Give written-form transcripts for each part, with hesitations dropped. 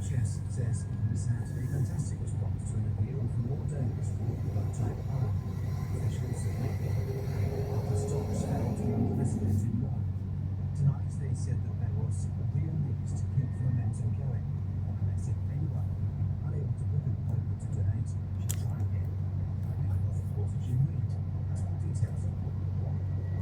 NHS says it has had a fantastic response to an appeal from more donors for blood type O. Officials say after stocks fell to unprecedented low. Tonight they said that there was a real need to keep the momentum going, and they said anyone who had been unable to book an appointment to donate should try again. Of course, Jim Reed has more details.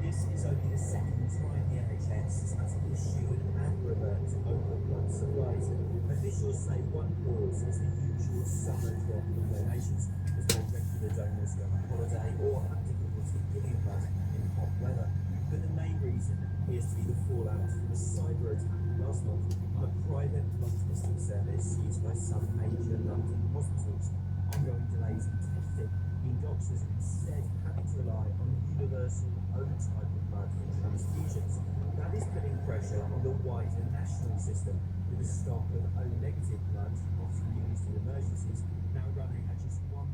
This is only the second time the NHS has issued an amber alert over blood supplies. Officials say one cause is the usual summer drop in donations as more regular donors go on holiday or have difficulty giving blood in hot weather. But the main reason appears to be the fallout from a cyber attack last month on a private blood testing service used by some major London hospitals. Ongoing delays in testing mean doctors are instead having to rely on universal O type of blood for transfusions. That is putting pressure on the wider national system, with a stock of O negative blood, often used in emergencies, now running at just 1.6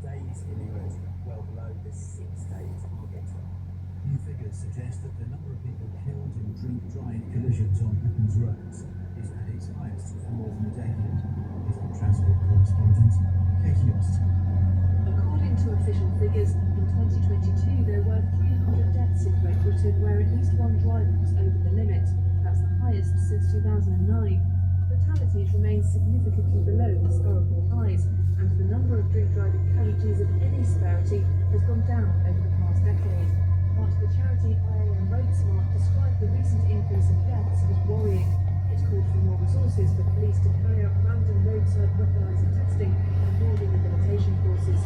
days in England, well below the 6-day target. New figures suggest that the number of people killed in drink-drive collisions on Britain's roads is at its highest for more than a decade. Is our transport correspondent, Katie Austin. According to official figures, in 2022 there were 300 deaths in Great Britain where at least one driver was over the limit. That's the highest since 2009. Fatalities remain significantly below historical highs, and the number of drink-driving casualties of any severity has gone down over the past decade. But the charity IAM RoadSmart described the recent increase in deaths as worrying. It called for more resources for police to carry out random roadside weaponiser testing and more rehabilitation courses.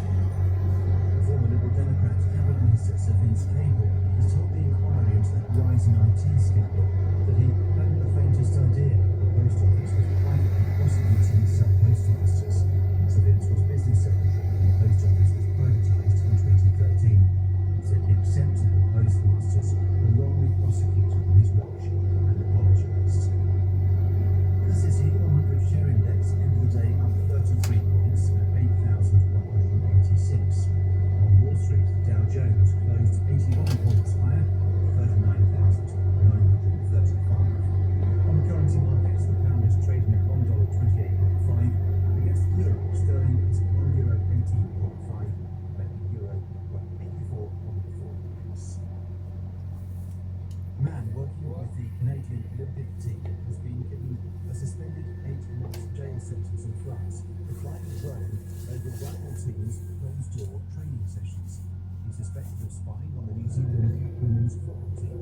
Former Liberal Democrat Cabinet Minister Sir Vince Cable has told the inquiry into that rising IT scandal that he hadn't the faintest idea the Post Office was privately prosecuting some postmasters. Sir Vince was business secretary when the Post Office was privatised in 2013. He said he accepted that postmasters were wrongly prosecuted on his watch and apologised. In the City 100 share index ended the day up 33 points at 8,186. On Wall Street, the Dow Jones closed 81 points higher, 39,935. On the currency markets, the pound is trading at $1.28.5 against the euro. Sterling is €1.18.5, and the euro 84.4. A man working with the Canadian Olympic team has been given a suspended 8-month jail sentence in France for flying a drone over rival teams' closed-door training sessions. He's suspected of spying on the New Zealand women's football team.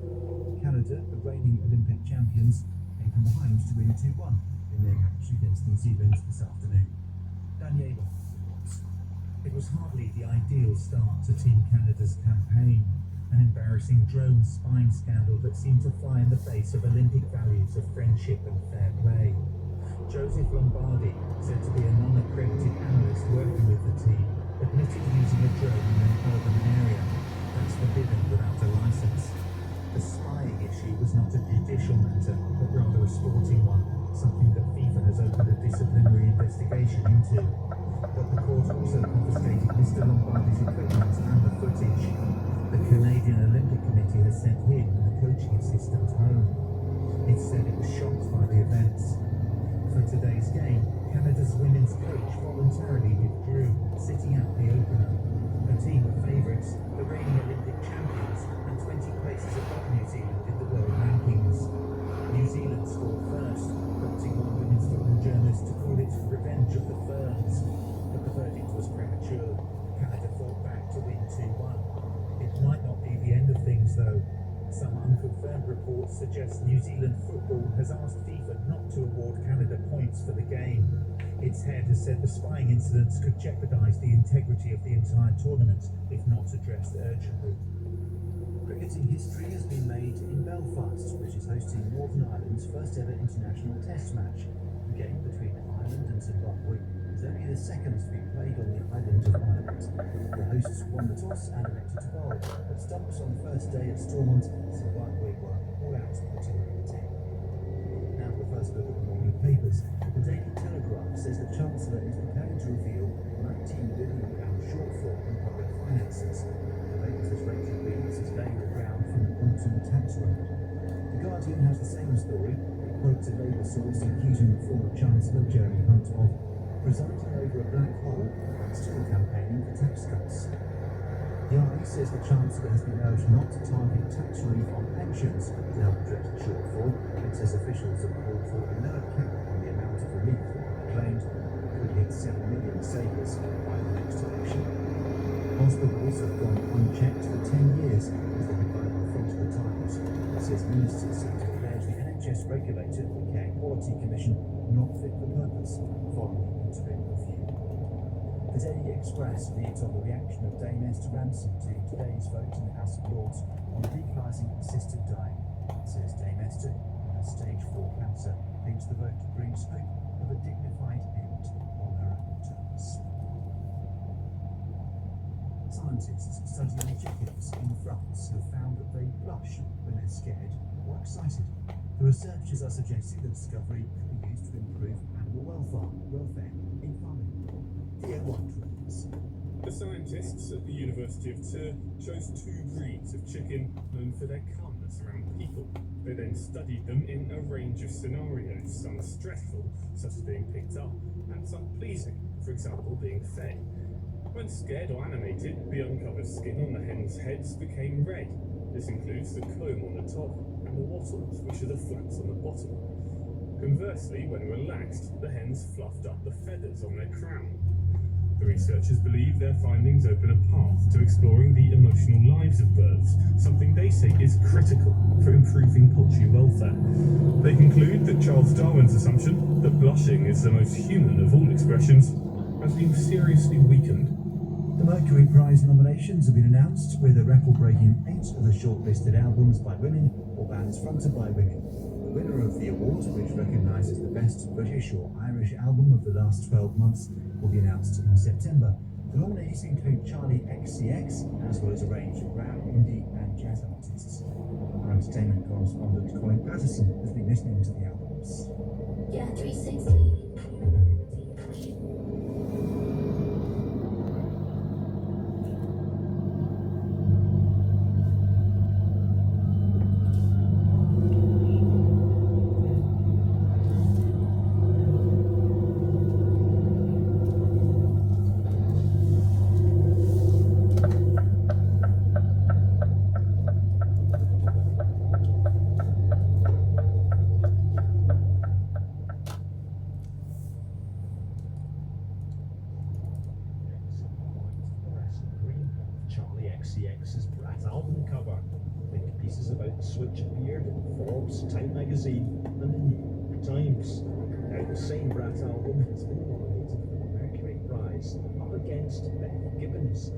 Canada, the reigning Olympic champions, came from behind to win 2-1 in their match against New Zealand this afternoon. Daniela reports. It was hardly the ideal start to Team Canada's campaign. An embarrassing drone spying scandal that seemed to fly in the face of Olympic values of friendship and fair play. Joseph Lombardi, said to be a non-accredited analyst working with the team, admitted using a drone in an urban area. That's forbidden without a license. The spying issue was not a judicial matter, but rather a sporting one, something that FIFA has opened a disciplinary investigation into. But the court also confiscated Mr. Lombardi's equipment and the footage. The Canadian Olympic Committee has sent him and the coaching assistant home. It said it was shocked by the events. For today's game, Canada's women's coach voluntarily withdrew, sitting out the opener. A team of favourites, the reigning Olympic champions, and 20 places above New Zealand in the world rankings. New Zealand scored first, prompting one women's football journalist to call it revenge of the Ferns. But the verdict was premature. Canada fought back to win 2-1. It might not be the end of things, though. Some unconfirmed reports suggest New Zealand football has asked FIFA not to award Canada points for the game. Its head has said the spying incidents could jeopardise the integrity of the entire tournament if not addressed urgently. Cricketing history has been made in Belfast, which is hosting Northern Ireland's first ever international test match. The game between Ireland and Zimbabwe is only the second to be played on the island of Ireland. The hosts won the toss and elected to bowl, but stumps on the first day at Stormont, Zimbabwe were all out to the 10. Now for the first look at the morning papers. The Daily Telegraph says the Chancellor is preparing to reveal £19 billion shortfall in public finances. The latest Rachel Reeves is laying the ground for an autumn tax road. The Guardian has the same story. quotes a Labour source accusing the former Chancellor Jeremy Hunt of presiding over a black hole and still campaigning for tax cuts. The RE says the Chancellor has been urged not to target tax relief on pensions to help address the shortfall. It says officials have called for a lower cap on the amount of relief claimed could hit 7 million savers by the next election. Hospitals have gone unchecked for 10 years, as the headline on the front of the Times. It says ministers have declared the NHS regulator, the Care Quality Commission, not fit for purpose following the interim review. The Daily Express leads on the reaction of Dame Esther Ransom to today's vote in the House of Lords on legalising assisted dying. It says Dame Esther, who has stage 4 cancer, thinks the vote brings hope of a dignified end on her own terms. Scientists studying chickens in France have found that they blush when they're scared or excited. The researchers are suggesting the discovery could be used to improve animal welfare in farming. Theo White. The scientists at the University of Tours chose 2 breeds of chicken known for their calmness around people. They then studied them in a range of scenarios, some stressful, such as being picked up, and some pleasing, for example being fed. When scared or animated, the uncovered skin on the hens' heads became red. This includes the comb on the top and the wattles, which are the flaps on the bottom. Conversely, when relaxed, the hens fluffed up the feathers on their crown. The researchers believe their findings open a path to exploring the emotional lives of birds, something they say is critical for improving poultry welfare. They conclude that Charles Darwin's assumption that blushing is the most human of all expressions has been seriously weakened. The Mercury Prize nominations have been announced, with a record-breaking 8 of the shortlisted albums by women or bands fronted by women. The winner of the award, which recognises the best British or Irish album of the last 12 months, will be announced in September. The nominees include Charlie XCX, as well as a range of rap, indie and jazz artists. Our entertainment correspondent Colin Patterson has been listening to the albums. Yeah, 360. Charlie XCX's Brat album cover. Think pieces about Switch appeared in Forbes, Time magazine, and the New York Times. Now the same Brat album has been nominated for the Mercury Prize, up against Beth Gibbons.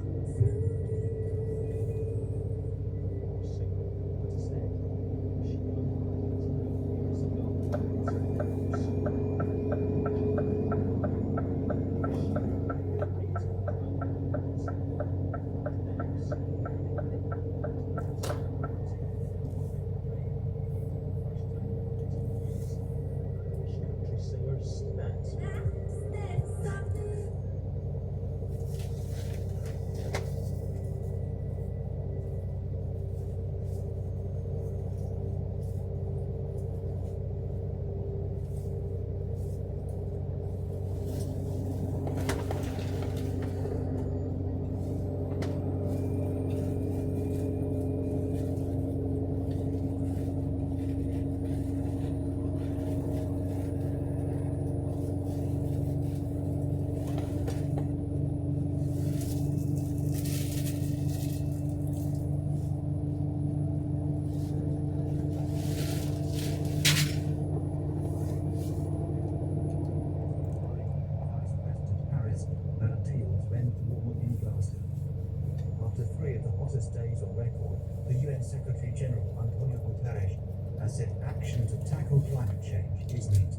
After 3 of the hottest days on record, the UN Secretary General Antonio Guterres has said action to tackle climate change is needed.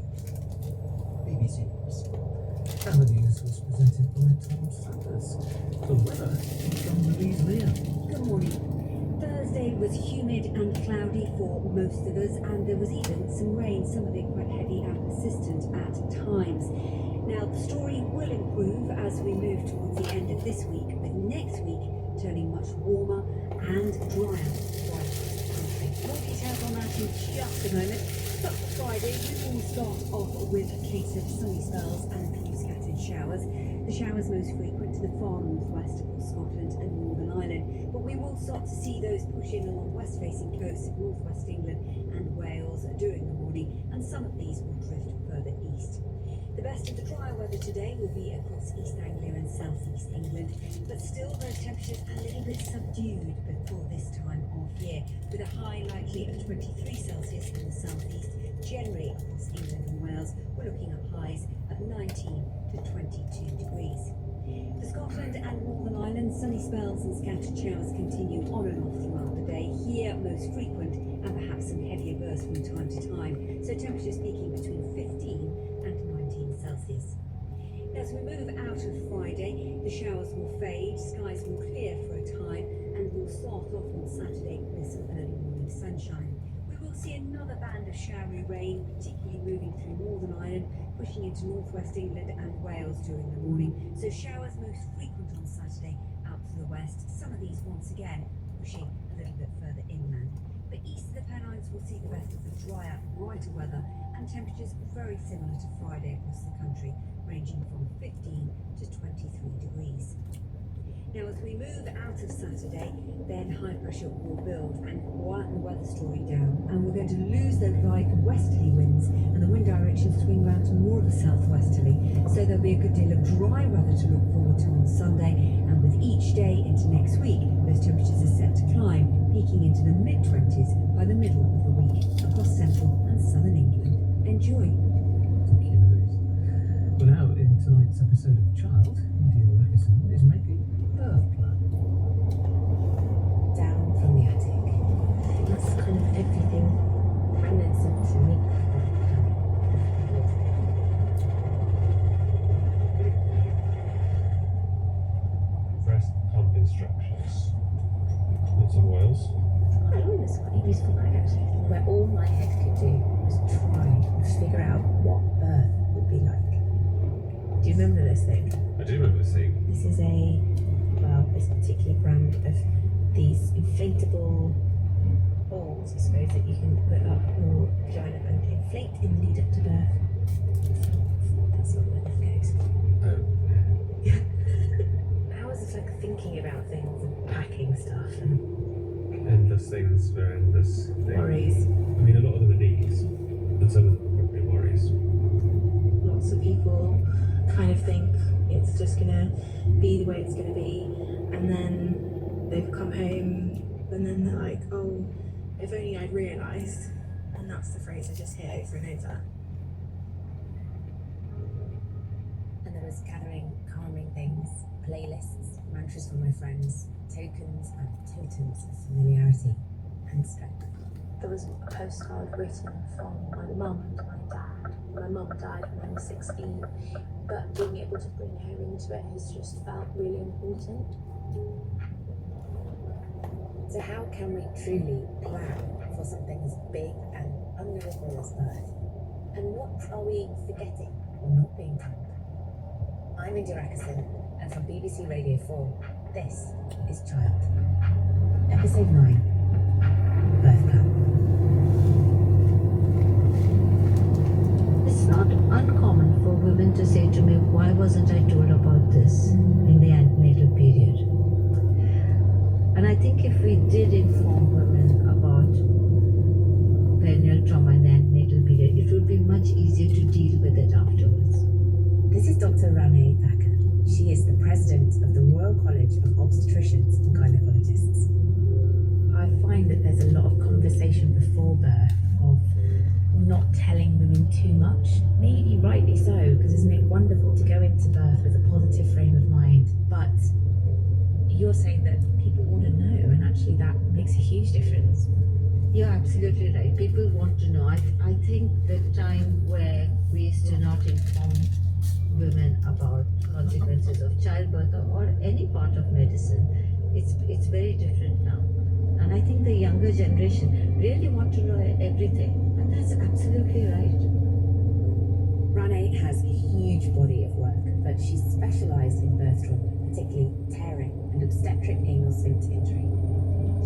BBC News. And the news was presented by Tom Sanders. The weather from Louise Lear. Good morning. Thursday was humid and cloudy for most of us, and there was even some rain, some of it quite heavy and persistent at times. Now, the story will improve as we move towards the end of this week, with next week turning much warmer and drier right across the country. More details on that in just a moment. But for Friday, we will start off with a case of sunny spells and a few scattered showers. The showers most frequent to the far northwest across Scotland and Northern Ireland, but we will start to see those push in along west-facing coasts of northwest England and Wales during the morning, and some of these will drift further east. The best of the dry weather today will be across East Anglia and South East England, but still those temperatures a little bit subdued before this time of year, with a high likely of 23 Celsius in the South East. Generally across England and Wales, we're looking at highs of 19 to 22 degrees. For Scotland and Northern Ireland, sunny spells and scattered showers continue on and off throughout the day. Here, most frequent and perhaps some heavier bursts from time to time, so temperatures peaking between 15 and 19 Celsius. As we move out of Friday, the showers will fade, skies will clear for a time, and we'll start off on Saturday with some early morning sunshine. We will see another band of showery rain, particularly moving through Northern Ireland, pushing into northwest England and Wales during the morning. So showers most frequent on Saturday out to the west, some of these once again pushing a little bit further inland. But east of the Pennines will see the best of the drier, brighter weather, and temperatures very similar to Friday across the country, ranging from 15 to 23 degrees. Now, as we move out of Saturday, then high pressure will build and quieten the weather story down, and we're going to lose those light westerly winds, and the wind directions swing round to more of a southwesterly. So there'll be a good deal of dry weather to look forward to on Sunday, and with each day into next week, those temperatures are set to climb, peaking into the mid-20s by the middle of the week across central and southern England. Enjoy. Thank you, Louise. Well, now in tonight's episode of Child, India Rackison is making a birth plan. Down from the attic. That's kind of everything condensed into me. Breast pump instructions. Lots of oils. I learned this quite a useful project where all my head could do was try and figure out what birth would be like. Do you remember this thing? I do remember seeing. This is this particular brand of these inflatable balls, I suppose, that you can put up your vagina and inflate in the lead up to birth. That's not where this goes. Oh. How is it like thinking about things and packing stuff and Endless things for endless things. worries? I mean, a lot of them are needs, and some of them are probably worries. Lots of people kind of think it's just gonna be the way it's gonna be, and then they've come home and then they're like, oh, if only I'd realised. And that's the phrase I just hear over and over. And there was gathering, calming things, playlists, mantras from my friends, tokens and totems of familiarity and strength. There was a postcard written from my mum and my dad. My mum died when I was 16, but being able to bring her into it has just felt really important. So how can we truly plan for something as big and unknowable as birth? And what are we forgetting or not being told? I'm India Rackison, and from BBC Radio 4, this is Child. Episode 9, Birth Plan. It's not uncommon for women to say to me, why wasn't I told about this in the antenatal period? And I think if we did inform women about perineal trauma in the antenatal period, it would be much easier to deal with it afterwards. This is Dr. Rane Thacker. She is the president of the Royal College of Obstetricians and Gynecologists. I find that there's a lot of conversation before birth of not telling women too much. Maybe rightly so, because isn't it wonderful to go into birth with a positive frame of mind? But you're saying that people want to know, and actually that makes a huge difference. You're absolutely right. People want to know. I think the time where we used to not inform women about consequences of childbirth or any part of medicine, it's very different now. And I think the younger generation really want to know everything, and that's absolutely right. Rane has a huge body of work, but she's specialised in birth trauma, particularly tearing and obstetric anal sphincter injury.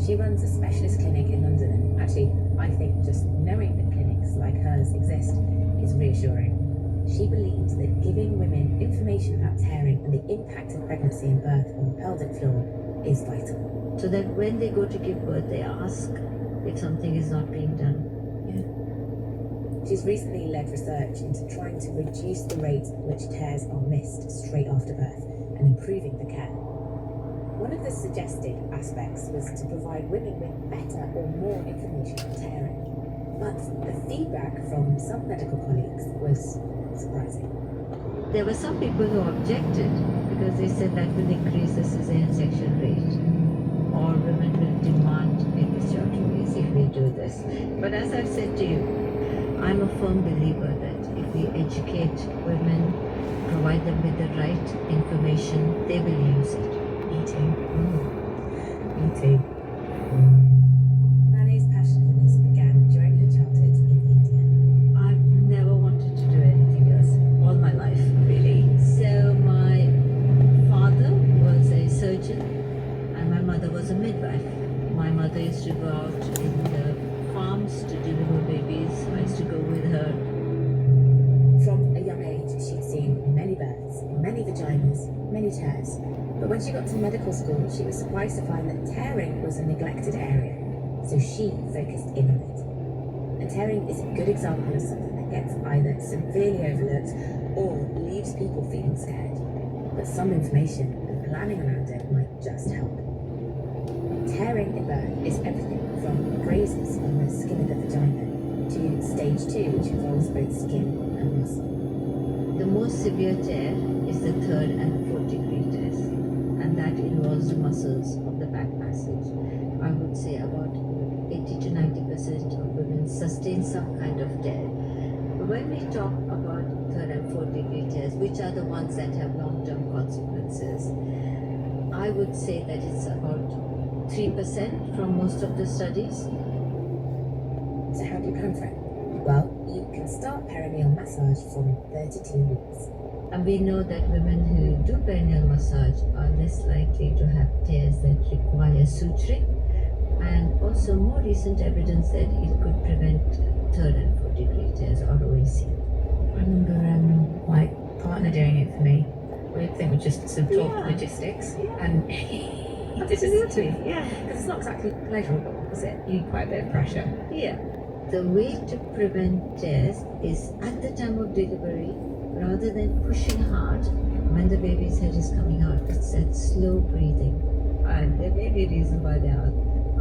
She runs a specialist clinic in London, and actually, I think just knowing the clinic clinics like hers exist is reassuring. She believes that giving women information about tearing and the impact of pregnancy and birth on the pelvic floor is vital. So that when they go to give birth, they ask if something is not being done. She's recently led research into trying to reduce the rate at which tears are missed straight after birth and improving the care. One of the suggested aspects was to provide women with better or more information on tearing. But the feedback from some medical colleagues was surprising. There were some people who objected because they said that will increase the cesarean section rate, or women will demand episiotomies if we do this. But as I've said to you, I'm a firm believer that if we educate women, provide them with the right information, they will use it. Me too. Me too. Mane's passion for this began during her childhood in India. I've never wanted to do anything else all my life, really. So my father was a surgeon and my mother was a midwife. My mother used to go out in the farms to deliver babies. I used to go with her. From a young age, she'd seen many births, many vaginas, many tears. But when she got to medical school, she was surprised to find that tearing was a neglected area. So she focused in on it. And tearing is a good example of something that gets either severely overlooked or leaves people feeling scared. But some information and planning around it might just help. Tearing at birth is everything from grazes on the skin of the vagina to stage 2, which involves both skin and muscle. The most severe tear is the 3rd and 4th degree tears, and that involves the muscles of the back passage. I would say about 80 to 90% of women sustain some kind of tear. But when we talk about 3rd and 4th degree tears, which are the ones that have long-term consequences, I would say that it's about 3% from most of the studies. So how do you plan for it? Well, you can start perineal massage from 32 weeks. And we know that women who do perineal massage are less likely to have tears that require suturing. And also more recent evidence that it could prevent 3rd and 4th degree tears or OAC. I remember my partner doing it for me. We think we just sort of talked logistics, and he did it to me. Yeah. Because it's not exactly pleasurable, is it? You need quite a bit of pressure. Yeah. The way to prevent tears is at the time of delivery, rather than pushing hard when the baby's head is coming out, it's that slow breathing. And there may be a reason why they are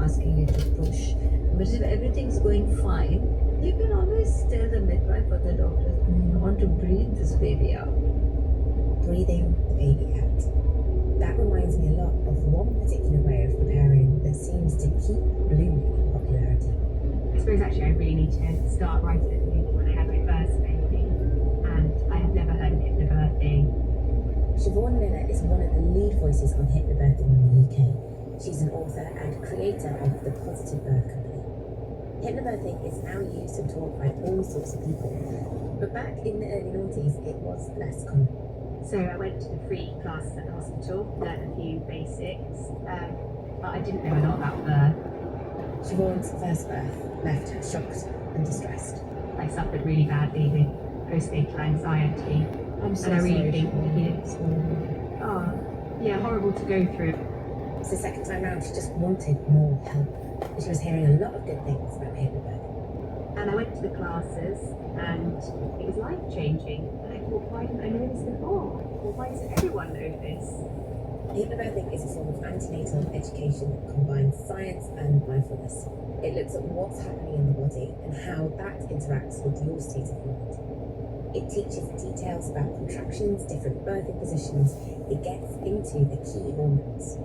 asking you to push. But if everything's going fine, you can always tell the midwife or the doctor, I want to breathe this baby out. Breathing the baby out. That reminds me a lot of one particular way of preparing that seems to keep blooming in popularity. I suppose actually I really need to start right at the beginning when I had my first baby, and I had never heard of hypnobirthing. Siobhan Miller is one of the lead voices on hypnobirthing in the UK. She's an author and creator of the Positive Birth Company. Hypnobirthing is now used and taught by all sorts of people, but back in the early noughties it was less common. So I went to the free classes at the hospital, learned a few basics, but I didn't know a lot about birth. Siobhan's first birth left her shocked and distressed. I suffered really badly with postnatal anxiety. I'm so and I really sorry. think, yeah, horrible to go through. So second time round, she just wanted more help. And she was hearing a lot of good things about hypnobirthing. And I went to the classes, and it was life-changing. And I thought, why didn't I know this before? Or why doesn't everyone know this? Hypnobirthing is a form of antenatal education that combines science and mindfulness. It looks at what's happening in the body and how that interacts with your state of mind. It teaches details about contractions, different birthing positions. It gets into the key hormones.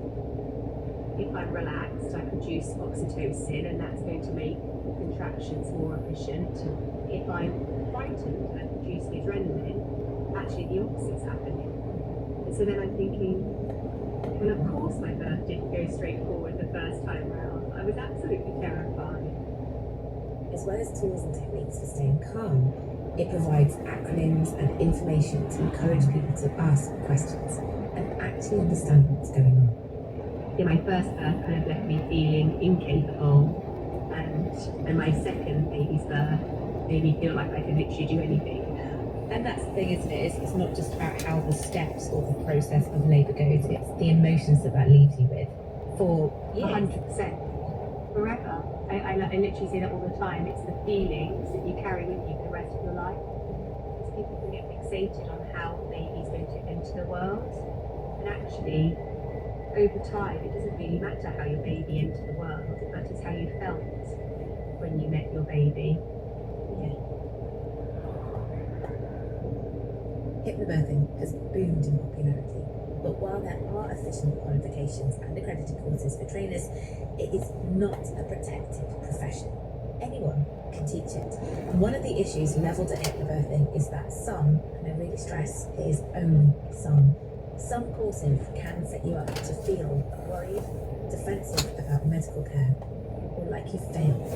If I'm relaxed, I produce oxytocin, and that's going to make the contractions more efficient. If I'm frightened and producing adrenaline, actually the opposite's happening. And so then I'm thinking, well, of course my birth didn't go straight forward the first time round. I was absolutely terrified. As well as tools and techniques for staying calm, it provides acronyms and information to encourage people to ask questions and actually understand what's going on. In my first birth kind of left me feeling incapable, and my second baby's birth made me feel like I could literally do anything. And that's the thing, isn't it? It's not just about how the steps or the process of labour goes, it's the emotions that leaves you with for years. 100%. Forever. I literally say that all the time. It's the feelings that you carry with you for the rest of your life. Because people can get fixated on how the baby's going to enter the world. And actually, over time, it doesn't really matter how your baby entered the world, but it's how you felt when you met your baby. Yeah. Hypnobirthing has boomed in popularity, but while there are official qualifications and accredited courses for trainers, it is not a protected profession. Anyone can teach it. And one of the issues levelled at hypnobirthing is that some, and I really stress, it is only some courses can set you up to feel worried, defensive about medical care, or like you failed.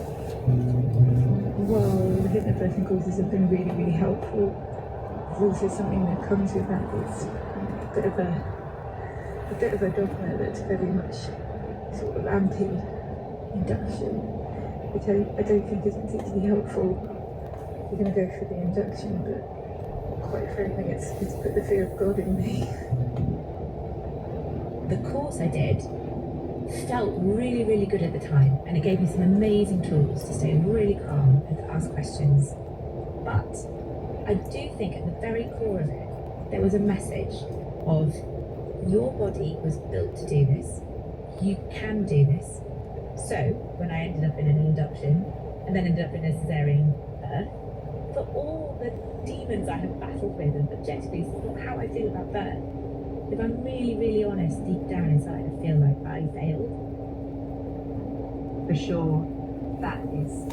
Well, the hypnobirthing courses have been really, really helpful. There's also something that comes with that. It's a bit of a dogma that's very much sort of anti-induction, which I don't think is particularly helpful. You're going to go through the induction, but quite frankly, it's put the fear of God in me. The course I did felt really, really good at the time, and it gave me some amazing tools to stay really calm and to ask questions. But I do think at the very core of it, there was a message of your body was built to do this, you can do this. So when I ended up in an induction and then ended up in a cesarean birth, for all the demons I have battled with, and objectively it's not how I feel about birth, if I'm really, really honest, deep down inside I feel like I failed. For sure, that is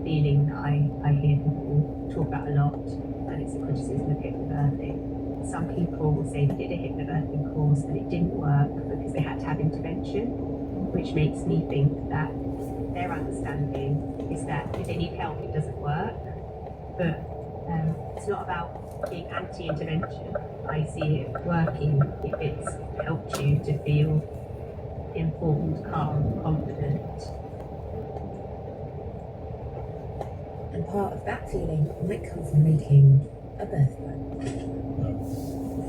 feeling that I hear people talk about a lot, and it's a criticism of hypnobirthing. Some people will say they did a hypnobirthing course and it didn't work because they had to have intervention, which makes me think that their understanding is that if they need help, it doesn't work. But it's not about being anti-intervention. I see it working if it's helped you to feel informed, calm, confident. And part of that feeling might come from making a birth plan.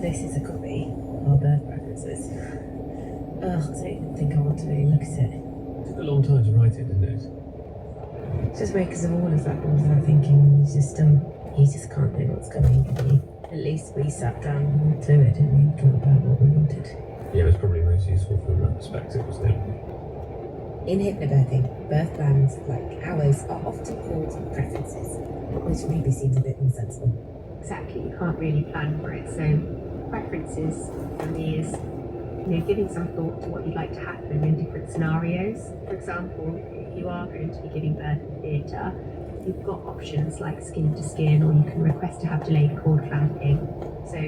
This is a copy of our birth preferences. I don't even think I want to really look at it. It took a long time to write it, didn't it? It's just weird because of all of that thinking, you just can't know what's coming, can you? At least we sat down and went through it, didn't we? Talked about what we wanted. Yeah, it was probably most useful from that perspective, wasn't it? In hypnobirthing, birth plans like ours are often called preferences, which maybe seems a bit more sensible. Exactly, you can't really plan for it. So preferences for me is, giving some thought to what you'd like to happen in different scenarios. For example, if you are going to be giving birth in theatre, you've got options like skin to skin, or you can request to have delayed cord clamping. So,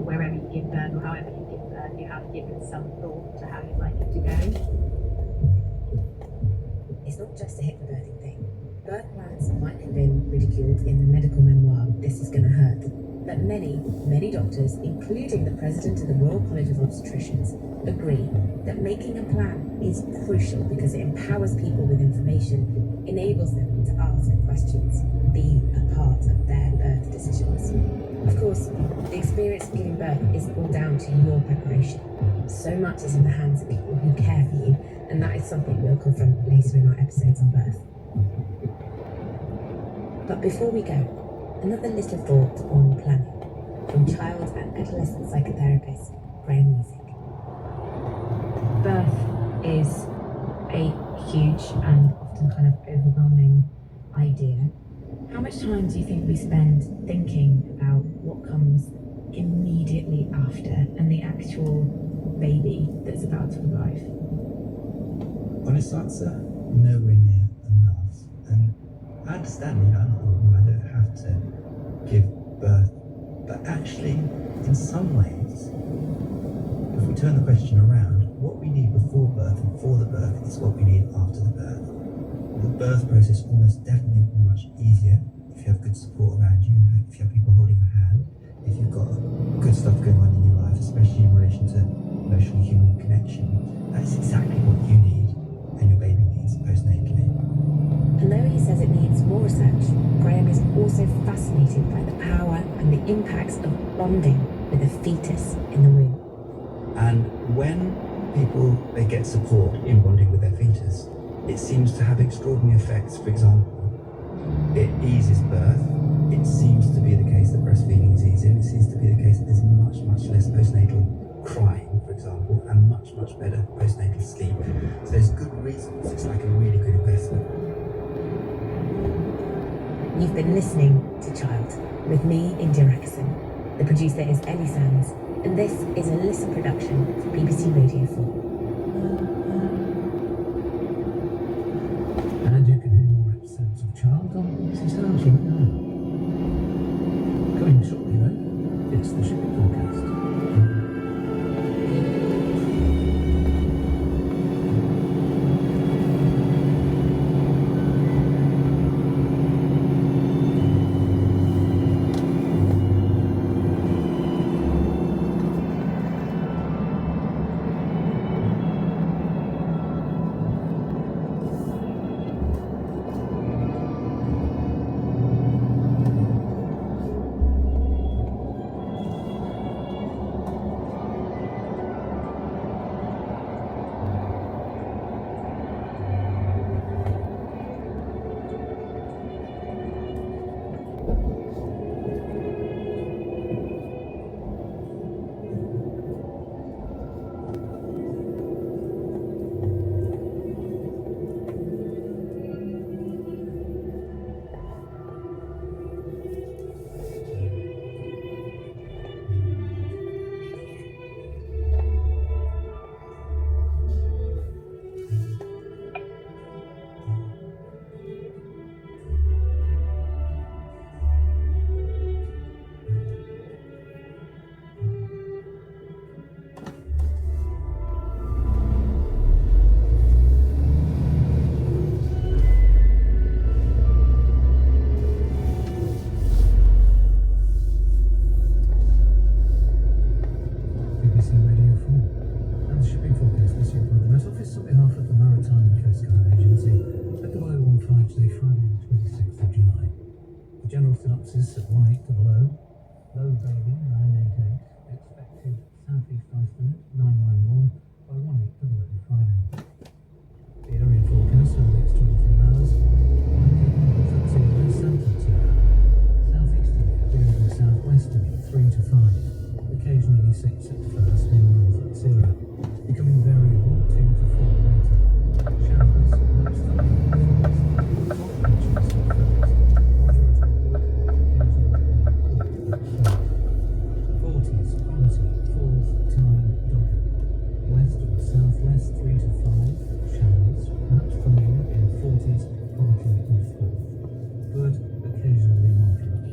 wherever you give birth or however you give birth, you have given some thought to how you'd like it to go. It's not just a hypnobirthing thing. Birth plans might have been ridiculed in the medical memoir This Is Gonna Hurt, but many, many doctors, including the president of the Royal College of Obstetricians, agree that making a plan is crucial because it empowers people with information, enables them to ask questions, be a part of their birth decisions. Of course, the experience of giving birth is all down to your preparation. So much is in the hands of people who care for you, and that is something we'll confront later in our episodes on birth. But before we go, another little thought on planning from child and adolescent psychotherapist Graham Music. Birth is a huge and often kind of overwhelming idea. How much time do you think we spend thinking about what comes immediately after and the actual baby that's about to arrive? Honest answer, nowhere near enough. And I understand, I'm not a woman, I don't have to give birth. But actually, in some ways, if we turn the question around, what we need before birth and for the birth is what we need after the birth. The birth process almost definitely will be much easier if you have good support around you, if you have people holding your hand, if you've got good stuff going on in your life, especially in relation to emotional human connection. That's exactly what you need and your baby needs postnatally. And though he says it needs more research also fascinated by the power and the impacts of bonding with a fetus in the womb. And when people, they get support in bonding with their fetus, it seems to have extraordinary effects. For example, it eases birth. It seems to be the case that breastfeeding is easier. It seems to be the case that there's much, much less postnatal crying, for example, and much, much better postnatal sleep. So there's good reasons. It's like a really good investment. You've been listening to Child with me, India Rakison. The producer is Ellie Sands, and this is a Listen production for BBC Radio 4. And you can hear more episodes of Child on BBC Sounds right now. Coming shortly though, it's the Shipping Forecast. Synopsis at White to below. Low baby 988. Expected southeast iceland 991 by 1800 Friday. The area forecast for the next 24 hours. North at 0, south at 0. Southeasterly, veering southwesterly 3 to 5. Occasionally 6 at first and north at 0. Becoming variable 2 to 4 later. Showers most of the fog patches at first. 40s, quality, 4th time doggy. West or southwest 3 to 5, showers, perhaps thundering in 40s, quality or 4th. Good, occasionally moderate.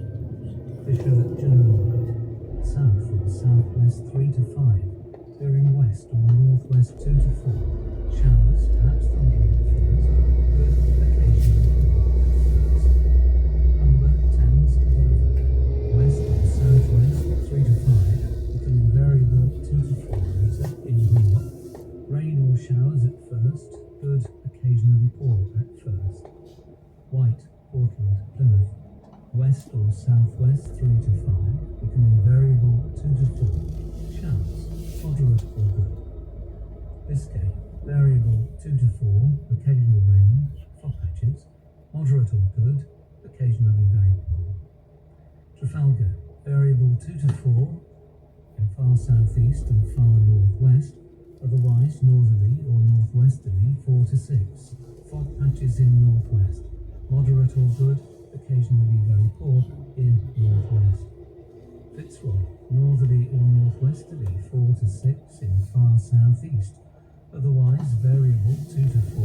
Fisher Journal Light, south or southwest 3 to 5, veering west or northwest 2 to 4, showers, perhaps thundering at first, good, occasionally moderate. Humber, Thames, Dover, west or southwest 3 to 5, becoming variable 2 to 4 later in Humber. Rain or showers at first, good, occasionally poor at first. White, Portland, Plymouth, west or southwest 3 to 5, becoming variable 2 to 4, showers, moderate or good. Biscay, variable 2 to 4, occasional rain, fog patches, moderate or good, occasionally very poor. Trafalgar, variable 2 to 4 in far southeast and far northwest, otherwise northerly or northwesterly 4 to 6, fog patches in northwest, moderate or good, occasionally very poor in northwest. Fitzroy, northerly or northwesterly 4 to 6 in far southeast, otherwise variable 2 to 4